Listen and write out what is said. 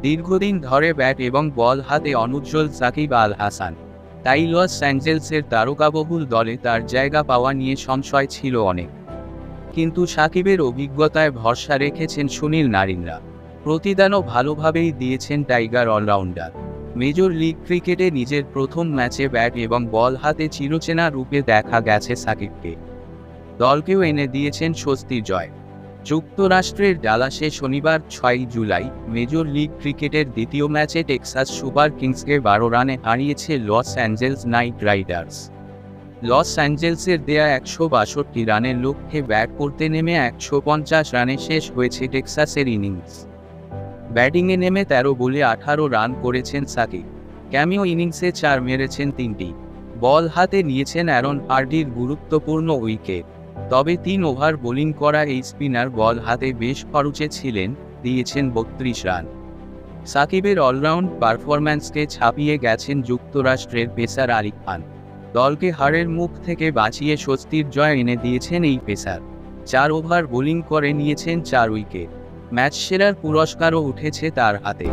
দীর্ঘদিন ধরে ব্যাট এবং বল হাতে অনুজ্জ্বল সাকিব আল হাসান, তাই লস অ্যাঞ্জেলসের তারকাবহুল দলে তার জায়গা পাওয়া নিয়ে সংশয় ছিল অনেক। কিন্তু সাকিবের অভিজ্ঞতায় ভরসা রেখেছেন সুনীল নারিনরা। প্রতিদানও ভালোভাবেই দিয়েছেন টাইগার অলরাউন্ডার। মেজর লিগ ক্রিকেটে নিজের প্রথম ম্যাচে ব্যাট এবং বল হাতে চিরচেনা রূপে দেখা গেছে সাকিবকে। দলকেও এনে দিয়েছেন স্বস্তির জয়। যুক্তরাষ্ট্রের ডালাসে শনিবার 6 জুলাই মেজর লিগ ক্রিকেটের দ্বিতীয় ম্যাচে টেক্সাস সুপার কিংসকে 12 রানে হারিয়েছে Los Angeles Knight Riders. Los অ্যাঞ্জেলসের দেয়া 162 রানের লক্ষ্যে ব্যাট করতে নেমে 150 রানে শেষ হয়েছে টেক্সাসের ইনিংস। ব্যাটিংয়ে নেমে 13 বলে 18 রান করেছেন সাকিব। ক্যামিও ইনিংসে 4 মেরেছেন 3টি। বল হাতে নিয়েছেন অ্যারন হার্ডির গুরুত্বপূর্ণ উইকেট। তবে 3 ওভার বোলিং করা এই স্পিনার বল হাতে বেশ খরুচে ছিলেন, দিয়েছেন 32 রান। সাকিবের অলরাউন্ড পারফরম্যান্সকে ছাপিয়ে গেছেন যুক্তরাষ্ট্রের পেসার আলী খান। দলকে হারের মুখ থেকে বাঁচিয়ে স্বস্তির জয় এনে দিয়েছেন এই পেসার। 4 ওভার বোলিং করে নিয়েছেন 4 উইকেট। ম্যাচ সেরার পুরস্কারও উঠেছে তার হাতে।